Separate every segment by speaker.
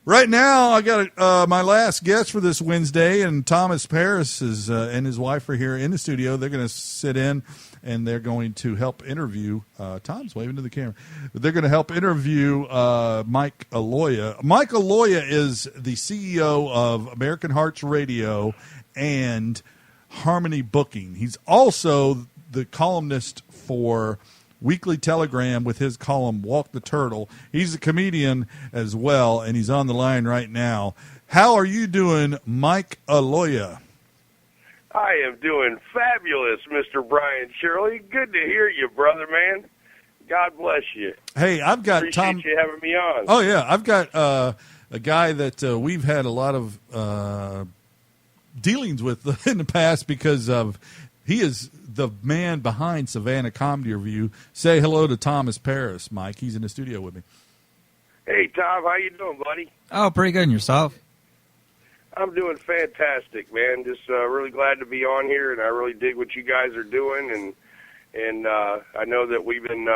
Speaker 1: Right now, I got my last guest for this Wednesday, and Thomas Paris is and his wife are here in the studio. They're going to sit in, and they're going to help interview. Tom's waving to the camera. They're going to help interview Mike Aloia. Mike Aloia is the CEO of American Hearts Radio and Harmony Booking. He's also the columnist for Weekly Telegram with his column Walk the Turtle. He's a comedian as well, and he's on the line right now. How are you doing, Mike Aloia?
Speaker 2: I am doing fabulous, Mr. Brian Shirley. Good to hear you, brother, man. God bless you.
Speaker 1: Hey, I've got
Speaker 2: Appreciate you having me on.
Speaker 1: Oh, yeah. I've got a guy that we've had a lot of dealings with in the past because of he is the man behind Savannah Comedy Review. Say hello to Thomas Paris, Mike. He's in the studio with me.
Speaker 2: Hey, Tom. How you doing, buddy?
Speaker 3: Oh, pretty good. And yourself?
Speaker 2: I'm doing fantastic, man. Just really glad to be on here, and I really dig what you guys are doing. And I know that we've been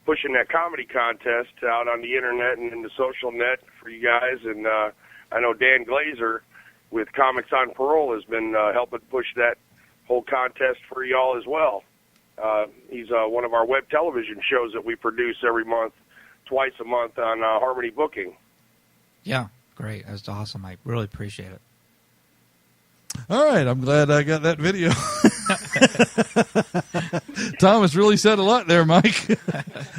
Speaker 2: pushing that comedy contest out on the internet and in the social net for you guys. And I know Dan Glazer with Comics on Parole has been helping push that whole contest for y'all as well. He's one of our web television shows that we produce every month, twice a month on Harmony Booking.
Speaker 3: Yeah, great. That's awesome. I really appreciate it.
Speaker 1: All right, I'm glad I got that video. Thomas really said a lot there, Mike.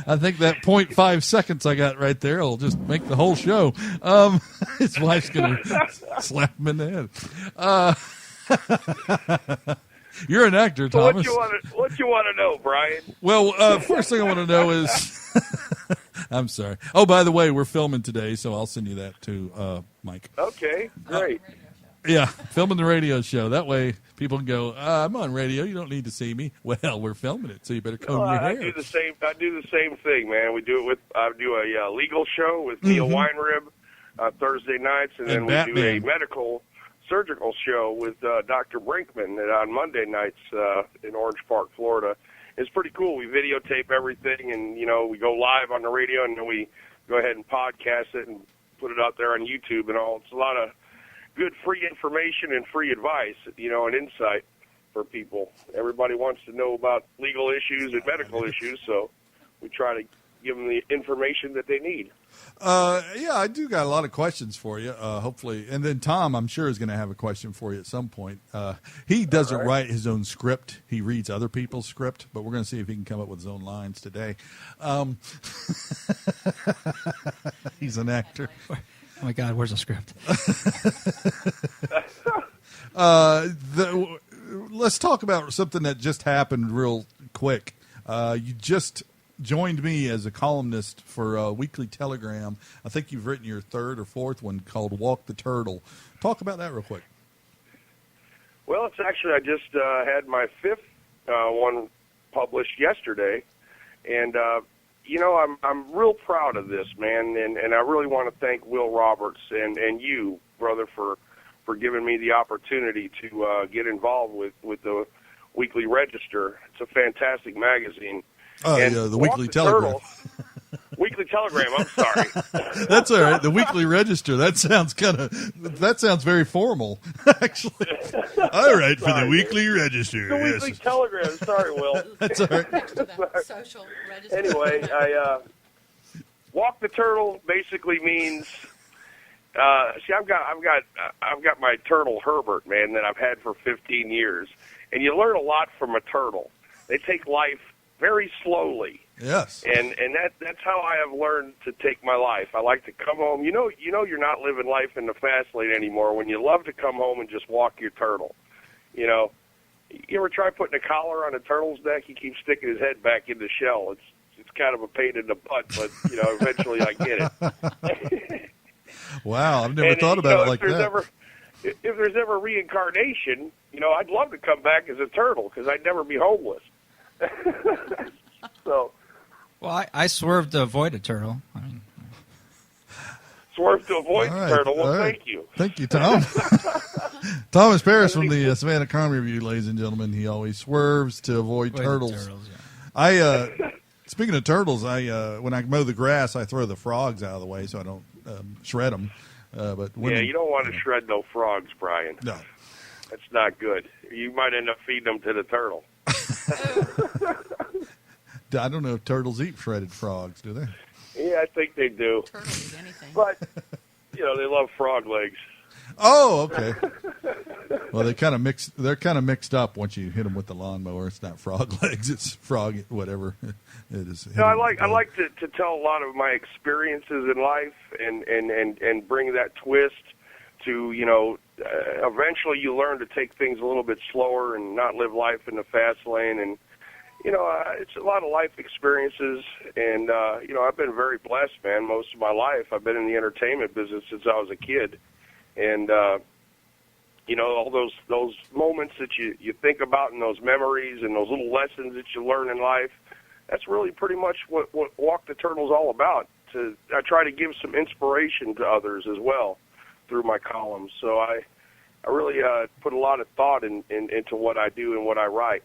Speaker 1: I think that 0.5 seconds I got right there will just make the whole show. His wife's going to slap him in the head. You're an actor, Thomas.
Speaker 2: What you want to know, Brian?
Speaker 1: Well, first thing I want to know is, I'm sorry. Oh, by the way, we're filming today, so I'll send you that too, Mike.
Speaker 2: Okay, great.
Speaker 1: Yeah, filming the radio show. That way people can go, I'm on radio. You don't need to see me. Well, we're filming it, so you better comb your hair.
Speaker 2: I do the same thing, man. I do a legal show with Neil Weinrib Thursday nights, and then we do a medical surgical show with Dr. Brinkman on Monday nights in Orange Park, Florida. It's pretty cool. We videotape everything, and we go live on the radio, and then we go ahead and podcast it and put it out there on YouTube and all. It's a lot of good free information and free advice, and insight for people. Everybody wants to know about legal issues and medical issues, so we try to give them the information that they need.
Speaker 1: Yeah, I do got a lot of questions for you, hopefully. And then Tom, I'm sure, is going to have a question for you at some point. He doesn't write his own script. He reads other people's script, but we're going to see if he can come up with his own lines today. He's an actor.
Speaker 3: Oh, my God, where's the script?
Speaker 1: Let's talk about something that just happened real quick. You just joined me as a columnist for Weekly Telegram. I think you've written your third or fourth one called Walk the Turtle. Talk about that real quick.
Speaker 2: Well, it's actually, I just had my fifth one published yesterday, and I'm real proud of this, man, and I really want to thank Will Roberts and you, brother, for giving me the opportunity to get involved with the Weekly Register. It's a fantastic magazine.
Speaker 1: Oh, yeah, the Weekly Telegram.
Speaker 2: Weekly Telegram, I'm sorry.
Speaker 1: That's all right. The Weekly Register. That sounds very formal, actually. I write for the Weekly Register.
Speaker 2: The Weekly Telegram. Sorry, Will.
Speaker 1: That's all right.
Speaker 4: Social register.
Speaker 2: Anyway, Walk the Turtle basically means. See, I've got my turtle Herbert, man, that I've had for 15 years, and you learn a lot from a turtle. They take life very slowly.
Speaker 1: Yes.
Speaker 2: And that's how I have learned to take my life. I like to come home. You're not living life in the fast lane anymore when you love to come home and just walk your turtle. You ever try putting a collar on a turtle's neck? He keeps sticking his head back in the shell. It's kind of a pain in the butt, but eventually I get it.
Speaker 1: Wow, I've never thought about it like that.
Speaker 2: If there's ever reincarnation, I'd love to come back as a turtle because I'd never be homeless. So,
Speaker 3: well, I swerved to avoid a turtle.
Speaker 2: Swerved to avoid a turtle. Well, thank you.
Speaker 1: Thank you, Tom. Thomas Paris from the Savannah Comedy Review, ladies and gentlemen. He always swerves to avoid turtles.
Speaker 3: Yeah.
Speaker 1: Speaking of turtles, when I mow the grass, I throw the frogs out of the way so I don't shred them. But
Speaker 2: you don't want to shred no frogs, Brian.
Speaker 1: No.
Speaker 2: That's not good. You might end up feeding them to the turtle.
Speaker 1: I don't know if turtles eat shredded frogs, do they?
Speaker 2: Yeah, I think they do.
Speaker 4: Turtles eat anything.
Speaker 2: But, they love frog legs.
Speaker 1: Oh, okay. Well, they're kind of mixed up once you hit them with the lawnmower. It's not frog legs; it's frog whatever it is.
Speaker 2: I like to tell a lot of my experiences in life and bring that twist to eventually you learn to take things a little bit slower and not live life in the fast lane. And it's a lot of life experiences, and I've been very blessed, man. Most of my life, I've been in the entertainment business since I was a kid. And, all those moments that you think about and those memories and those little lessons that you learn in life, that's really pretty much what Walk the Turtle's all about. I try to give some inspiration to others as well through my columns. So I really put a lot of thought into what I do and what I write.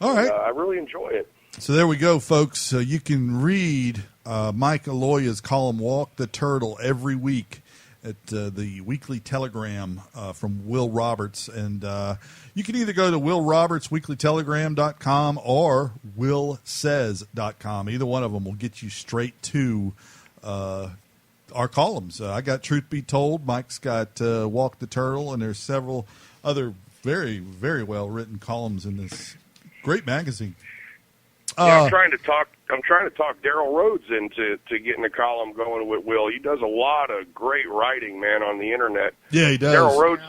Speaker 1: All right.
Speaker 2: I really enjoy it.
Speaker 1: So there we go, folks. You can read Mike Aloia's column, Walk the Turtle, every week at the Weekly Telegram from Will Roberts. And you can either go to willrobertsweeklytelegram.com or willsays.com. Either one of them will get you straight to our columns. I got Truth Be Told. Mike's got Walk the Turtle. And there's several other very, very well-written columns in this great magazine.
Speaker 2: I'm trying to talk Daryl Rhodes into getting a column going with Will. He does a lot of great writing, man, on the internet.
Speaker 1: Yeah, he does.
Speaker 2: Daryl Rhodes,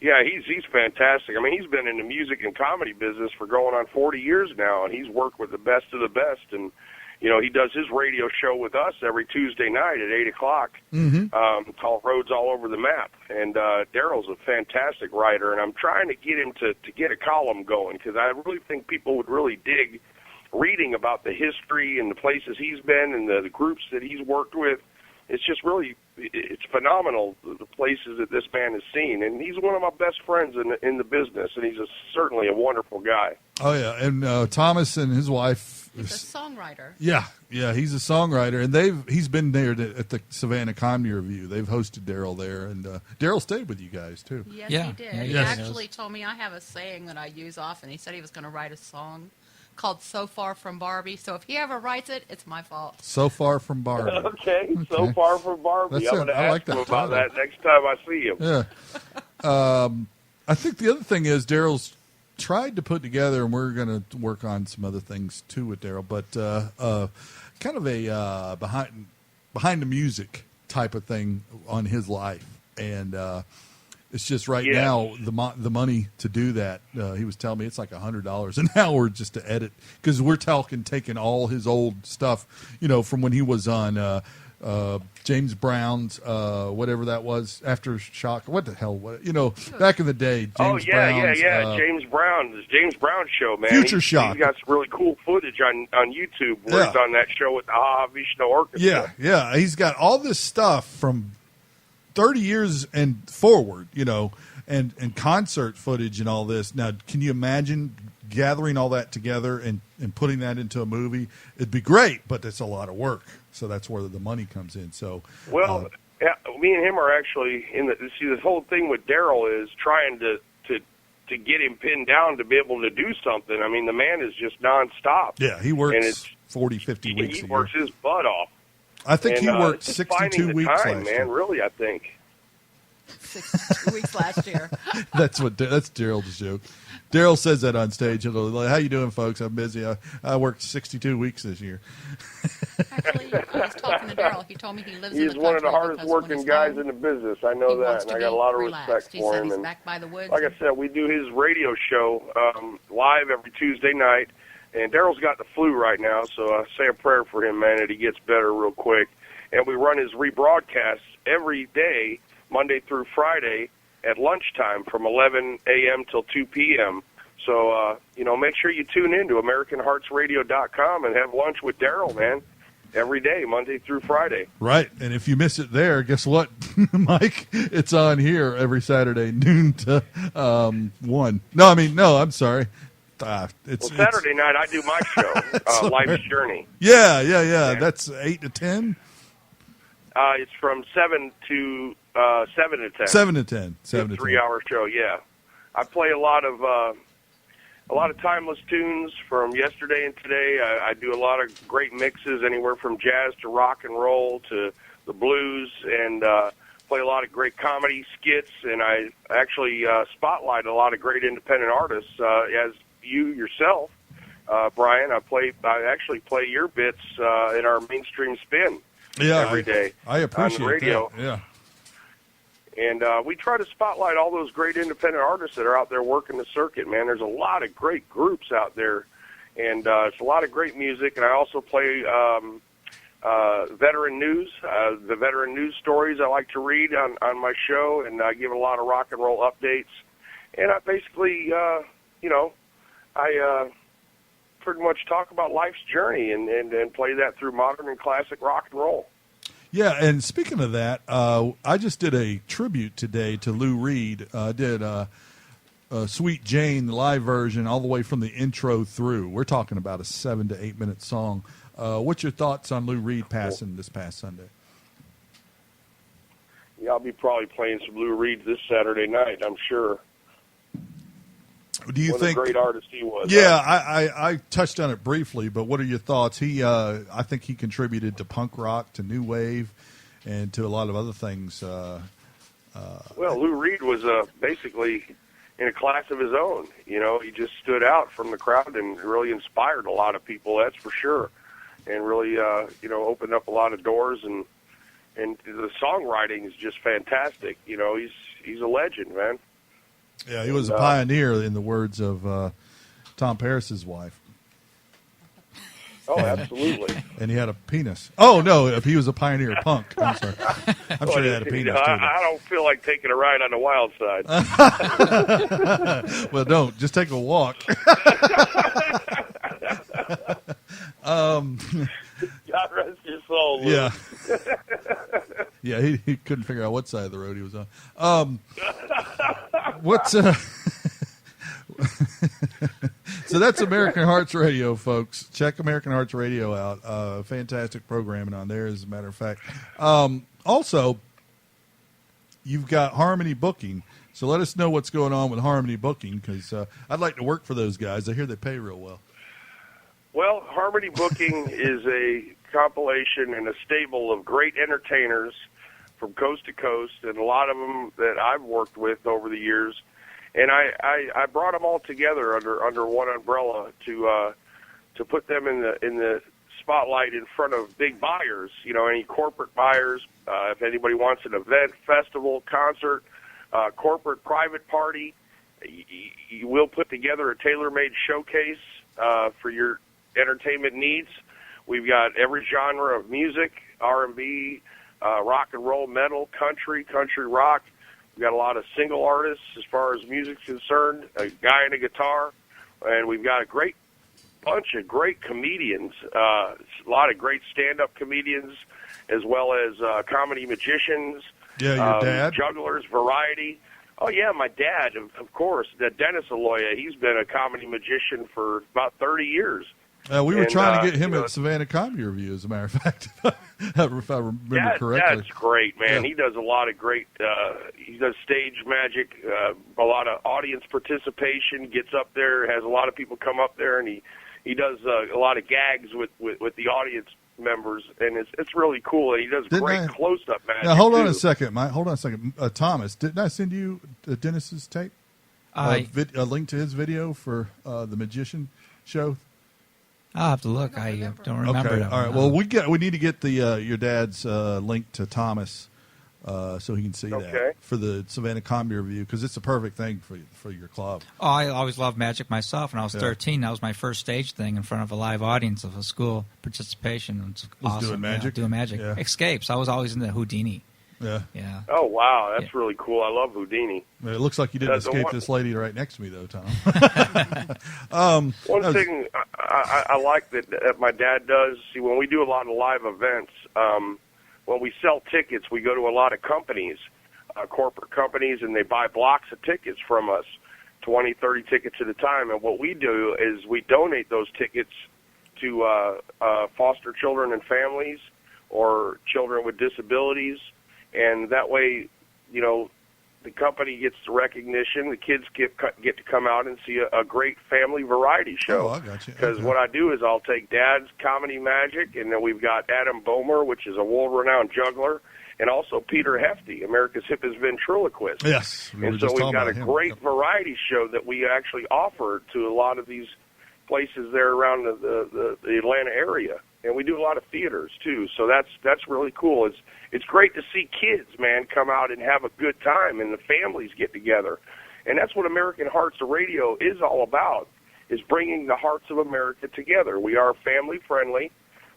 Speaker 2: he's fantastic. I mean, he's been in the music and comedy business for going on 40 years now, and he's worked with the best of the best. And he does his radio show with us every Tuesday night at 8:00. Called Rhodes All Over the Map. And Daryl's a fantastic writer, and I'm trying to get him to get a column going because I really think people would really dig reading about the history and the places he's been and the groups that he's worked with. It's just really, it's phenomenal, the places that this man has seen. And he's one of my best friends in the business, and he's certainly a wonderful guy.
Speaker 1: Oh, yeah. And Thomas and his wife.
Speaker 4: He's a songwriter.
Speaker 1: Yeah, he's a songwriter. And he's been there at the Savannah Comedy Review. They've hosted Daryl there. And Daryl stayed with you guys, too.
Speaker 4: Yes,
Speaker 3: Yeah.
Speaker 4: he did.
Speaker 3: Yeah,
Speaker 4: He
Speaker 3: yes.
Speaker 4: actually told me I have a saying that I use often. He said he was going to write a song called So Far From Barbie. So if he ever writes it, it's my fault.
Speaker 1: So Far From Barbie.
Speaker 2: Okay. So Far From Barbie.
Speaker 1: That's
Speaker 2: I'm going to ask him about that next time I see him.
Speaker 1: Yeah. I think the other thing is Daryl's tried to put together, and we're going to work on some other things too with Daryl, but kind of a behind the music type of thing on his life. And it's just now the money to do that. He was telling me it's like $100 an hour just to edit, because we're taking all his old stuff, from when he was on James Brown's whatever that was, Aftershock. What the hell? Back in the day. James Brown's,
Speaker 2: James Brown show, man.
Speaker 1: Future Shock.
Speaker 2: He's got some really cool footage on YouTube where he's on that show with the Ha Ha Vishnu Orchestra.
Speaker 1: Yeah. He's got all this stuff from 30 years and forward, and concert footage and all this. Now, can you imagine gathering all that together and putting that into a movie? It'd be great, but it's a lot of work. So that's where the money comes in. So,
Speaker 2: me and him are actually this whole thing with Daryl is trying to get him pinned down to be able to do something. I mean, the man is just nonstop.
Speaker 1: Yeah, he works 40, 50 weeks a year.
Speaker 2: He works his butt off.
Speaker 1: I think he worked 62 weeks last year.
Speaker 2: Man, really, I think.
Speaker 4: 62 weeks last year.
Speaker 1: That's Daryl's joke. Daryl says that on stage. He'll go, "How you doing, folks? I'm busy. I worked 62 weeks this year."
Speaker 4: Actually, I was talking to Daryl. He told me he lives in the country.
Speaker 2: He's one of the hardest working guys in the business. I know that, and I got a lot of respect for him.
Speaker 4: He's
Speaker 2: and
Speaker 4: back by the woods.
Speaker 2: Like I said, we do his radio show live every Tuesday night. And Daryl's got the flu right now, so I say a prayer for him, man, that he gets better real quick. And we run his rebroadcasts every day, Monday through Friday, at lunchtime from 11 a.m. till 2 p.m. So, make sure you tune in to AmericanHeartsRadio.com and have lunch with Daryl, man, every day, Monday through Friday.
Speaker 1: Right. And if you miss it there, guess what, Mike? It's on here every Saturday, noon to 1. No, I'm sorry.
Speaker 2: Saturday night I do my show, Life's Journey.
Speaker 1: Yeah. That's 8 to 10.
Speaker 2: It's from 7 to 10.
Speaker 1: 7 to 10. 7 to 10.
Speaker 2: 3-hour show. Yeah, I play a lot of timeless tunes from yesterday and today. I do a lot of great mixes, anywhere from jazz to rock and roll to the blues, and play a lot of great comedy skits. And I actually spotlight a lot of great independent artists, as you yourself, Brian. I actually play your bits in our mainstream spin every day.
Speaker 1: I appreciate
Speaker 2: on the radio.
Speaker 1: that. Yeah.
Speaker 2: And we try to spotlight all those great independent artists that are out there working the circuit, man. There's a lot of great groups out there, and it's a lot of great music. And I also play veteran news, the veteran news stories I like to read on my show, and I give a lot of rock and roll updates. And I basically, I pretty much talk about life's journey and play that through modern and classic rock and roll.
Speaker 1: Yeah, and speaking of that, I just did a tribute today to Lou Reed. I did Sweet Jane, the live version, all the way from the intro through. We're talking about a 7 to 8 minute song. What's your thoughts on Lou Reed passing this past Sunday?
Speaker 2: Yeah, I'll be probably playing some Lou Reed this Saturday night, I'm sure.
Speaker 1: Do you think
Speaker 2: what a great artist he was?
Speaker 1: Yeah, I touched on it briefly, but what are your thoughts? I think he contributed to punk rock, to new wave, and to a lot of other things.
Speaker 2: Well, Lou Reed was basically in a class of his own. You know, he just stood out from the crowd and really inspired a lot of people. That's for sure, and really, opened up a lot of doors. And the songwriting is just fantastic. You know, he's a legend, man.
Speaker 1: Yeah, he was a pioneer, in the words of Tom Paris's wife.
Speaker 2: Oh, absolutely.
Speaker 1: And he had a penis. Oh, no, he was a pioneer punk. I'm sorry. I'm sure he had a penis, too.
Speaker 2: I don't feel like taking a ride on the wild side.
Speaker 1: Well, don't. Just take a walk.
Speaker 2: God rest your soul, Lou.
Speaker 1: Yeah. Yeah, he couldn't figure out what side of the road he was on. So that's American Hearts Radio, folks. Check American Hearts Radio out. Fantastic programming on there, as a matter of fact. Also, you've got Harmony Booking. So let us know what's going on with Harmony Booking, because I'd like to work for those guys. I hear they pay real well.
Speaker 2: Well, Harmony Booking is a compilation and a stable of great entertainers from coast to coast, and a lot of them that I've worked with over the years. And I brought them all together under one umbrella to put them in the spotlight in front of big buyers. You know, any corporate buyers. If anybody wants an event, festival, concert, corporate private party, you will put together a tailor-made showcase for your entertainment needs. We've got every genre of music: R&B, rock and roll, metal, country rock. We've got a lot of single artists as far as music's concerned, a guy and a guitar, and we've got a great bunch of great comedians, a lot of great stand-up comedians, as well as comedy magicians,
Speaker 1: Yeah, your dad?
Speaker 2: jugglers, variety. Oh, yeah, my dad, of course, Dennis Aloia. He's been a comedy magician for about 30 years.
Speaker 1: We were trying to get him at Savannah Comedy Review, as a matter of fact, if I remember correctly.
Speaker 2: That's great, man.
Speaker 1: Yeah.
Speaker 2: He does a lot of great, he does stage magic, a lot of audience participation, gets up there, has a lot of people come up there, and he does a lot of gags with the audience members, and it's really cool. And he does great close-up magic.
Speaker 1: Now, hold on a second, Mike. Hold on a second. Thomas, didn't I send you Dennis's tape? A link to his video for the Magician show?
Speaker 3: I'll have to look. I don't remember.
Speaker 1: Okay. All right. Well, we need to get the your dad's link to Thomas so he can see that for the Savannah Comedy Review, because it's a perfect thing for your club.
Speaker 3: Oh, I always loved magic myself. When I was 13, that was my first stage thing in front of a live audience of a school participation. It's awesome.
Speaker 1: Doing magic?
Speaker 3: Yeah, doing magic.
Speaker 1: Yeah.
Speaker 3: Escapes. I was always into Houdini.
Speaker 1: Yeah.
Speaker 3: Yeah.
Speaker 2: Oh, wow. That's really cool. I love Houdini.
Speaker 1: It looks like you didn't escape this lady right next to me, though, Tom.
Speaker 2: One thing I like that my dad does, see, when we do a lot of live events, when we sell tickets, we go to a lot of companies, corporate companies, and they buy blocks of tickets from us, 20, 30 tickets at a time. And what we do is we donate those tickets to foster children and families, or children with disabilities, and that way, you know, the company gets the recognition. The kids get to come out and see a great family variety show.
Speaker 1: Oh, I got you.
Speaker 2: Because what I do is I'll take Dad's Comedy Magic, and then we've got Adam Bomer, which is a world-renowned juggler, and also Peter Hefty, America's hippest ventriloquist.
Speaker 1: Yes.
Speaker 2: And so we've got a great variety show that we actually offer to a lot of these places there around the Atlanta area. And we do a lot of theaters, too. So that's really cool. It's great to see kids, man, come out and have a good time, and the families get together. And that's what American Hearts Radio is all about, is bringing the hearts of America together. We are family-friendly.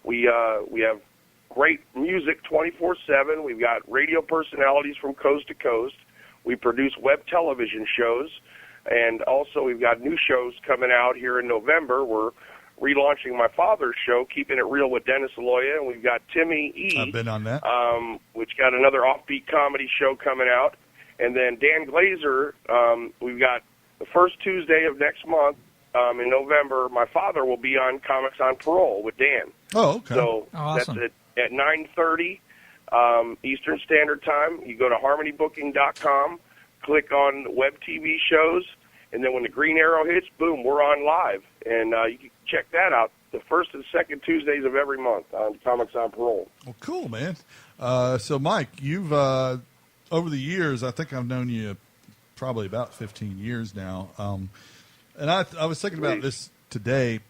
Speaker 2: We have great music 24/7. We've got radio personalities from coast to coast. We produce web television shows. And also we've got new shows coming out here in November. We're relaunching my father's show, Keeping It Real with Dennis Aloia, and we've got Timmy E.
Speaker 1: I've been on that.
Speaker 2: Which got another offbeat comedy show coming out. And then Dan Glazer, we've got the first Tuesday of next month in November, my father will be on Comics on Parole with Dan.
Speaker 1: Oh, okay.
Speaker 2: So
Speaker 3: awesome.
Speaker 2: That's at 9:30 Eastern Standard Time. You go to harmonybooking.com, click on web TV shows, and then when the green arrow hits, boom, we're on live. And you can check that out the first and second Tuesdays of every month on Comics on Parole.
Speaker 1: Well, cool, man. So, Mike, you've, over the years, I think I've known you probably about 15 years now. And I was thinking about this today.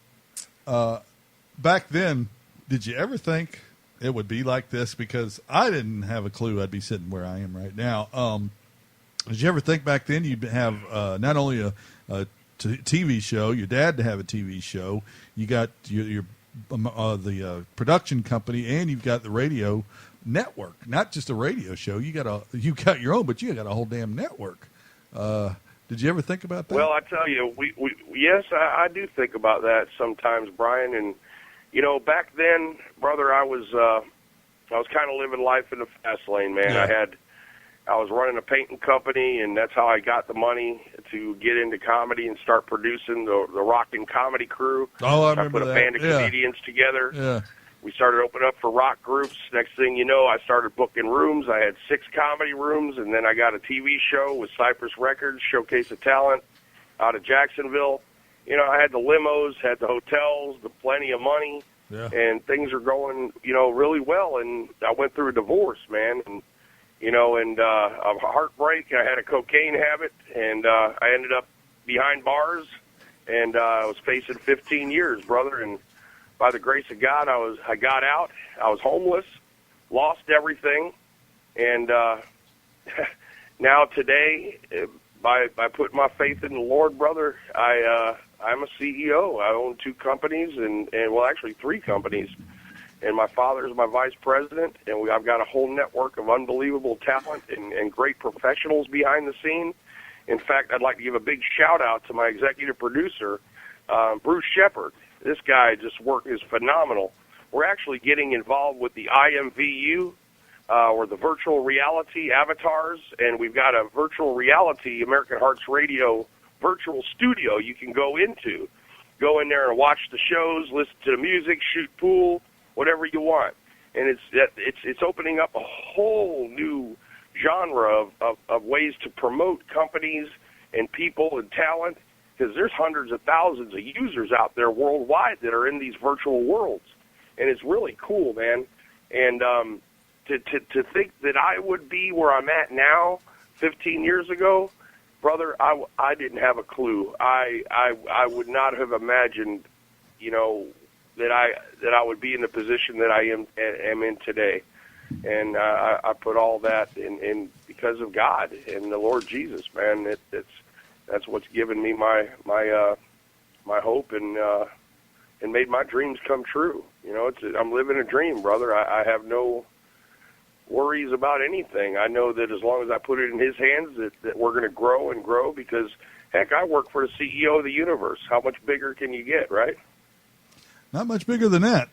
Speaker 1: Back then, did you ever think it would be like this? Because I didn't have a clue I'd be sitting where I am right now. Did you ever think back then you'd have not only a TV show, your dad to have a TV show, you got your the production company, and you've got the radio network, not just a radio show. You got your own, but you got a whole damn network. Did you ever think about that?
Speaker 2: Well, I tell you, yes, I do think about that sometimes, Brian. And you know, back then, brother, I was kind of living life in the fast lane, man.
Speaker 1: Yeah.
Speaker 2: I was running a painting company, and that's how I got the money to get into comedy and start producing the Rockin' Comedy Crew.
Speaker 1: Oh, I remember
Speaker 2: put
Speaker 1: that.
Speaker 2: a band of comedians together.
Speaker 1: Yeah.
Speaker 2: We started opening up for rock groups. Next thing you know, I started booking rooms. I had 6 comedy rooms, and then I got a TV show with Cypress Records, Showcase of Talent, out of Jacksonville. You know, I had the limos, had the hotels, the plenty of money, and things are going, you know, really well. And I went through a divorce, man, and you know, and a heartbreak. I had a cocaine habit, and I ended up behind bars, and I was facing 15 years, brother. And by the grace of God, I got out. I was homeless, lost everything, and now today, by putting my faith in the Lord, brother, I'm a CEO. I own 2 companies, and well, actually 3 companies. And my father is my vice president, and I've got a whole network of unbelievable talent and great professionals behind the scene. In fact, I'd like to give a big shout-out to my executive producer, Bruce Shepard. This guy is phenomenal. We're actually getting involved with the IMVU, or the virtual reality avatars, and we've got a virtual reality American Hearts Radio virtual studio you can go into. Go in there and watch the shows, listen to the music, shoot pool, whatever you want. And it's opening up a whole new genre of ways to promote companies and people and talent, because there's hundreds of thousands of users out there worldwide that are in these virtual worlds. And it's really cool, man. And to think that I would be where I'm at now 15 years ago, brother, I didn't have a clue. I would not have imagined, you know, that I would be in the position that I am in today. And I put all that in because of God and the Lord Jesus, man. That's what's given me my hope and made my dreams come true. You know, I'm living a dream, brother. I have no worries about anything. I know that as long as I put it in His hands, that we're going to grow and grow, because, heck, I work for the CEO of the universe. How much bigger can you get, right?
Speaker 1: Not much bigger than that.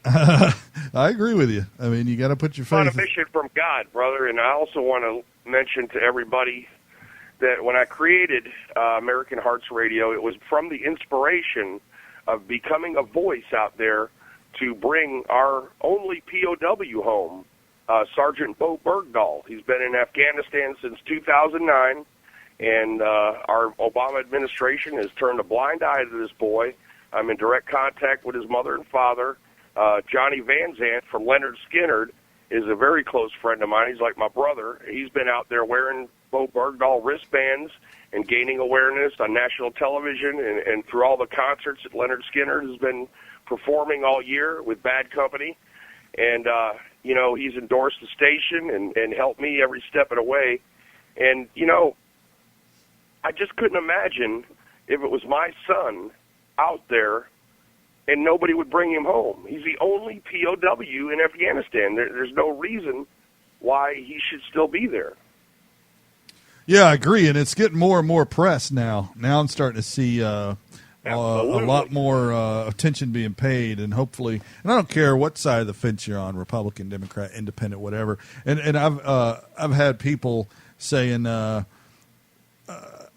Speaker 1: I agree with you. I mean, you got to put your faith.
Speaker 2: On a mission from God, brother. And I also want to mention to everybody that when I created American Hearts Radio, it was from the inspiration of becoming a voice out there to bring our only POW home, Sergeant Bo Bergdahl. He's been in Afghanistan since 2009, and our Obama administration has turned a blind eye to this boy. I'm in direct contact with his mother and father. Johnny Van Zant from Leonard Skinner is a very close friend of mine. He's like my brother. He's been out there wearing Bo Bergdahl wristbands and gaining awareness on national television and through all the concerts that Leonard Skinner has been performing all year with Bad Company. And, he's endorsed the station and helped me every step of the way. And, I just couldn't imagine if it was my son out there and nobody would bring him home. He's the only POW in Afghanistan. There's no reason why he should still be there.
Speaker 1: Yeah, I agree, and it's getting more and more press now. Now I'm starting to see a lot more attention being paid, and hopefully, and I don't care what side of the fence you're on, Republican, Democrat, Independent, whatever. And I've had people saying.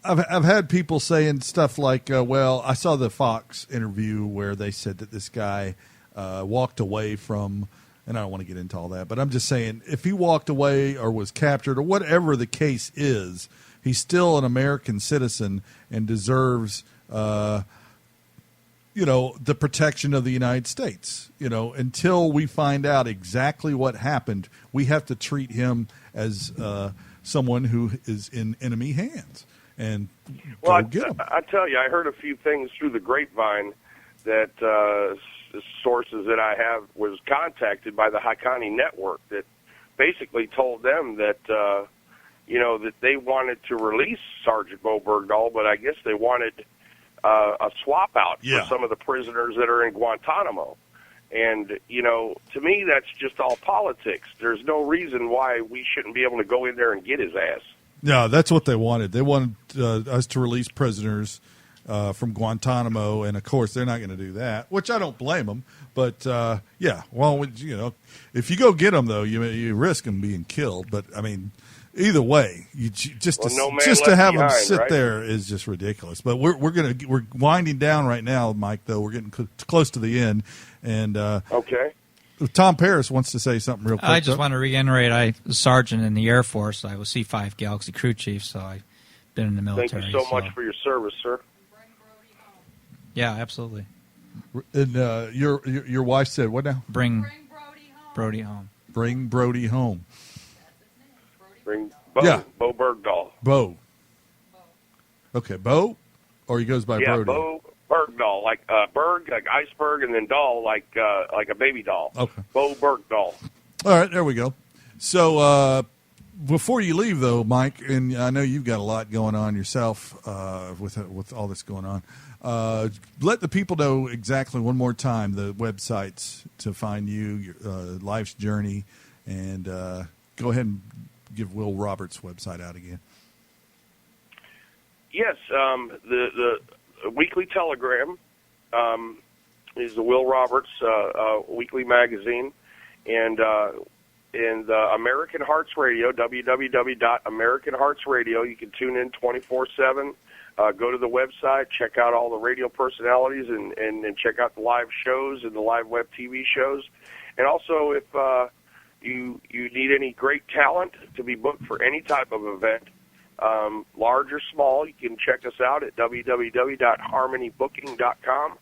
Speaker 1: I've had people saying stuff like, well, I saw the Fox interview where they said that this guy walked away from, and I don't want to get into all that, but I'm just saying if he walked away or was captured or whatever the case is, he's still an American citizen and deserves, the protection of the United States. Until we find out exactly what happened, we have to treat him as someone who is in enemy hands. And get them.
Speaker 2: I tell you, I heard a few things through the grapevine that sources that I have was contacted by the Haqqani Network that basically told them that, that they wanted to release Sergeant Bo Bergdahl, but I guess they wanted a swap out for some of the prisoners that are in Guantanamo. And, to me, that's just all politics. There's no reason why we shouldn't be able to go in there and get his ass.
Speaker 1: No, that's what they wanted. They wanted us to release prisoners from Guantanamo, and of course they're not going to do that, which I don't blame them. But if you go get them though, you risk them being killed. But I mean, either way, just to have them sit there is just ridiculous. But we're winding down right now, Mike. Though we're getting close to the end, and
Speaker 2: okay.
Speaker 1: Tom Paris wants to say something real quick.
Speaker 3: I just want to reiterate, I was sergeant in the Air Force. I was C-5 Galaxy crew chief, so I've been in the military.
Speaker 2: Thank you so much for your service, sir.
Speaker 3: Yeah, absolutely.
Speaker 1: And your wife said what now?
Speaker 3: Bring Brody home.
Speaker 1: Bring Brody home.
Speaker 2: Bring Bo Bergdahl.
Speaker 1: Bo. Okay, Bo, or he goes by Brody.
Speaker 2: Bo Bergdahl, like Berg, like iceberg, and then doll, like a baby doll.
Speaker 1: Okay.
Speaker 2: Bo Bergdahl.
Speaker 1: All right, there we go. So before you leave, though, Mike, and I know you've got a lot going on yourself with all this going on. Let the people know exactly one more time the websites to find you, your life's journey, and go ahead and give Will Roberts' website out again.
Speaker 2: Yes, the Weekly Telegram is the Will Roberts weekly magazine, and American Hearts Radio, www.americanheartsradio. You can tune in 24/7. Go to the website, check out all the radio personalities, and check out the live shows and the live web TV shows. And also, if you need any great talent to be booked for any type of event, large or small, you can check us out at www.harmonybooking.com,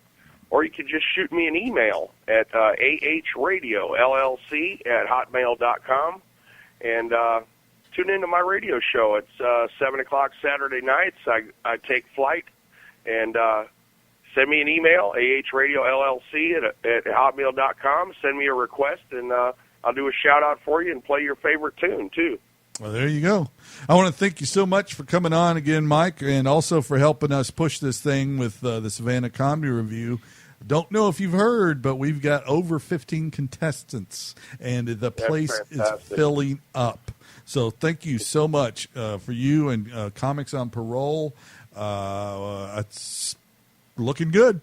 Speaker 2: or you can just shoot me an email at ahradiolllc@hotmail.com, and tune into my radio show. It's 7 o'clock Saturday nights. I take flight, and send me an email, ahradiolllc@hotmail.com. Send me a request, and I'll do a shout-out for you and play your favorite tune, too.
Speaker 1: Well, there you go. I want to thank you so much for coming on again, Mike, and also for helping us push this thing with the Savannah Comedy Review. Don't know if you've heard, but we've got over 15 contestants, and the place is filling up. So thank you so much for you and Comics on Parole. It's looking good.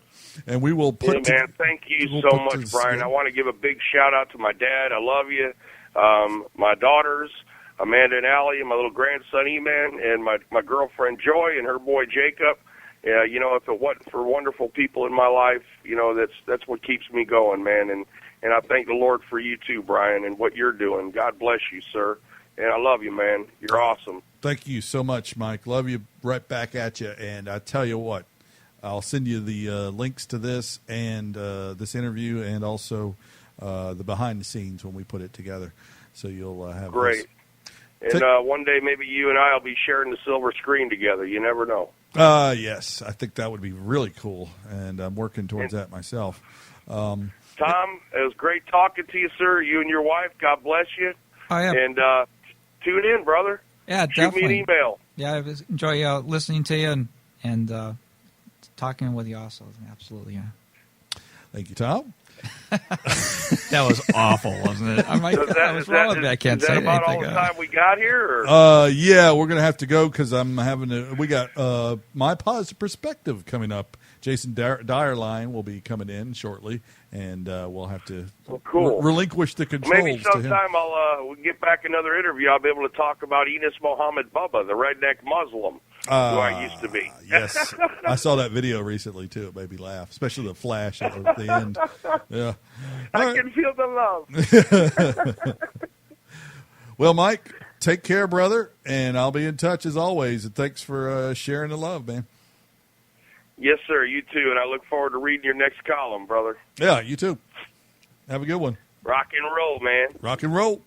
Speaker 1: And we will put
Speaker 2: thank you so much, Brian. I want to give a big shout-out to my dad. I love you. My daughters, Amanda and Allie, and my little grandson, E-Man, and my girlfriend, Joy, and her boy, Jacob. you know, if it wasn't for wonderful people in my life, you know, that's what keeps me going, man. And I thank the Lord for you too, Brian, and what you're doing. God bless you, sir. And I love you, man. You're awesome.
Speaker 1: Thank you so much, Mike. Love you right back at you. And I tell you what, I'll send you the links to this and this interview, and also the behind the scenes when we put it together. So you'll have
Speaker 2: great.
Speaker 1: This.
Speaker 2: And one day maybe you and I will be sharing the silver screen together. You never know.
Speaker 1: Yes, I think that would be really cool, and I'm working towards that myself.
Speaker 2: Tom, it was great talking to you, sir. You and your wife, God bless you.
Speaker 3: Oh, yeah.
Speaker 2: And tune in, brother.
Speaker 3: Yeah,
Speaker 2: Shoot
Speaker 3: definitely.
Speaker 2: me an email.
Speaker 3: Yeah, I enjoy listening to you and talking with you also. Absolutely, yeah.
Speaker 1: Thank you, Tom.
Speaker 3: That was awful, wasn't it? I'm like, I was wrong with that. I can't say anything.
Speaker 2: Is that about all the time we got here? Or?
Speaker 1: Yeah, we're going to have to go because we got My Positive Perspective coming up. Jason Dyerline will be coming in shortly, and we'll have to relinquish the controls
Speaker 2: Maybe sometime we'll get back another interview. I'll be able to talk about Enos Mohammed Bubba, the redneck Muslim, who I used to be.
Speaker 1: Yes. I saw that video recently, too. It made me laugh, especially the flash at the end. Yeah.
Speaker 2: I can feel the love.
Speaker 1: Well, Mike, take care, brother, and I'll be in touch as always. And thanks for sharing the love, man.
Speaker 2: Yes, sir. You too, and I look forward to reading your next column, brother.
Speaker 1: Yeah, you too. Have a good one.
Speaker 2: Rock and roll, man.
Speaker 1: Rock and roll.